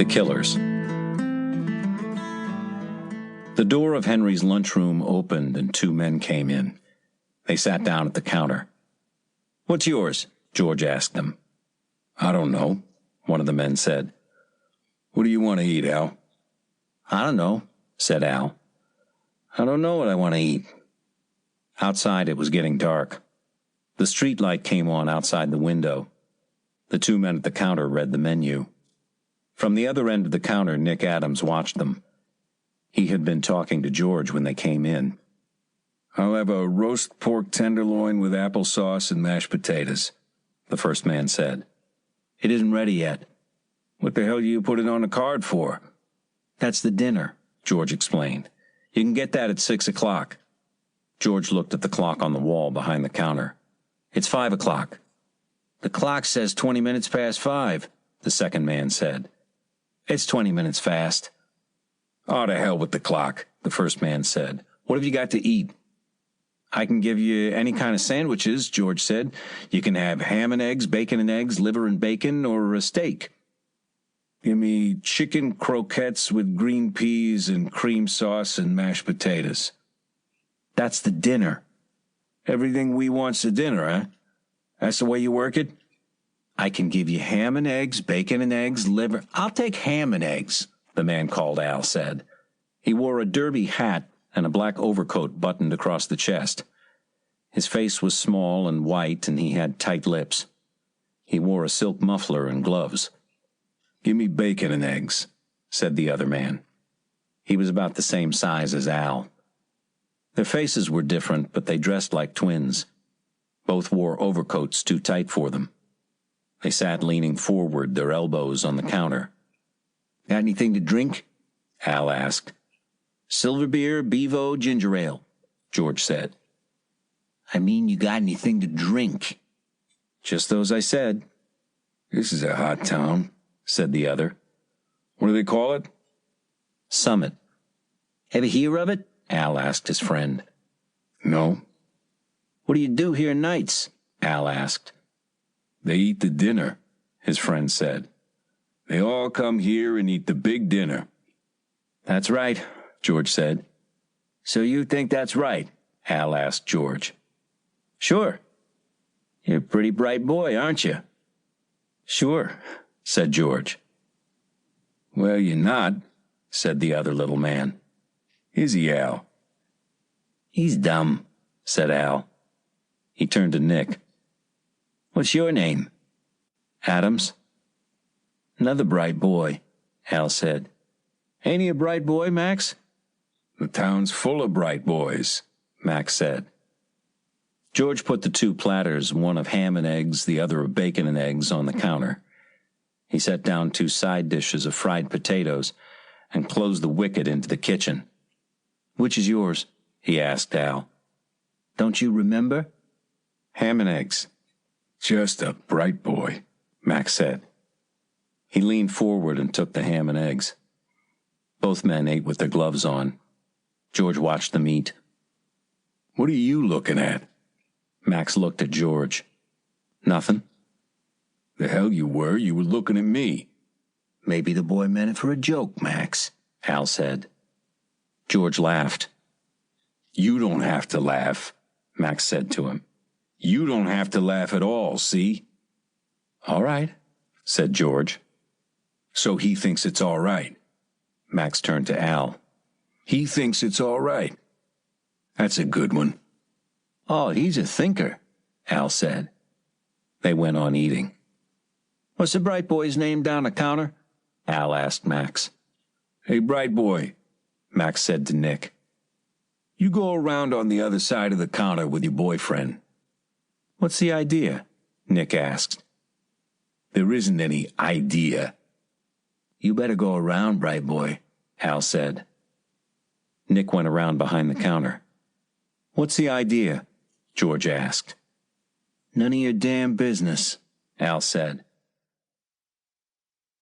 The Killers. The door of Henry's lunchroom opened and two men came in. They sat down at the counter. "What's yours?" George asked them. "I don't know," one of the men said. "What do you want to eat, Al?" "I don't know," said Al. "I don't know what I want to eat." Outside it was getting dark. The street light came on outside the window. The two men at the counter read the menu. From the other end of the counter, Nick Adams watched them. He had been talking to George when they came in. "I'll have a roast pork tenderloin with applesauce and mashed potatoes," the first man said. "It isn't ready yet." "What the hell do you put it on a card for?" "That's the dinner," George explained. "You can get that at 6 o'clock. George looked at the clock on the wall behind the counter. "It's 5 o'clock. "The clock says 20 minutes past 5, the second man said. "It's 20 minutes fast." "Oh, to hell with the clock," the first man said. "What have you got to eat?" "I can give you any kind of sandwiches," George said. "You can have ham and eggs, bacon and eggs, liver and bacon, or a steak." "Give me chicken croquettes with green peas and cream sauce and mashed potatoes." "That's the dinner." "Everything we want's a dinner, huh? That's the way you work it?" "I can give you ham and eggs, bacon and eggs, liver—" "I'll take ham and eggs," the man called Al said. He wore a derby hat and a black overcoat buttoned across the chest. His face was small and white, and he had tight lips. He wore a silk muffler and gloves. "Give me bacon and eggs," said the other man. He was about the same size as Al. Their faces were different, but they dressed like twins. Both wore overcoats too tight for them. They sat leaning forward, their elbows on the counter. "Got anything to drink?" Al asked. "Silver beer, bevo, ginger ale," George said. "I mean, you got anything to drink?" "Just those I said." "This is a hot town," said the other. "What do they call it?" "Summit." "Ever hear of it?" Al asked his friend. "No." "What do you do here nights?" Al asked. "They eat the dinner," his friend said. "They all come here and eat the big dinner." "That's right," George said. "So you think that's right?" Al asked George. "Sure. You're a pretty bright boy, aren't you?" "Sure," said George. "Well, you're not," said the other little man. "Is he, Al?" "He's dumb," said Al. He turned to Nick. "What's your name?" "Adams." "Another bright boy," Al said. "Ain't he a bright boy, Max?" "The town's full of bright boys," Max said. George put the two platters, one of ham and eggs, the other of bacon and eggs, on the counter. He set down two side dishes of fried potatoes and closed the wicket into the kitchen. "Which is yours?" he asked Al. "Don't you remember?" "Ham and eggs." "Just a bright boy," Max said. He leaned forward and took the ham and eggs. Both men ate with their gloves on. George watched them eat. "What are you looking at?" Max looked at George. "Nothing." "The hell you were. You were looking at me." "Maybe the boy meant it for a joke, Max," Al said. George laughed. "You don't have to laugh," Max said to him. "You don't have to laugh at all, see?" "All right," said George. "So he thinks it's all right." Max turned to Al. "He thinks it's all right. That's a good one." "Oh, he's a thinker," Al said. They went on eating. "What's the bright boy's name down the counter?" Al asked Max. "Hey, bright boy," Max said to Nick. "You go around on the other side of the counter with your boyfriend." "What's the idea?" Nick asked. "There isn't any idea." "You better go around, bright boy," Al said. Nick went around behind the counter. "What's the idea?" George asked. "None of your damn business," Al said.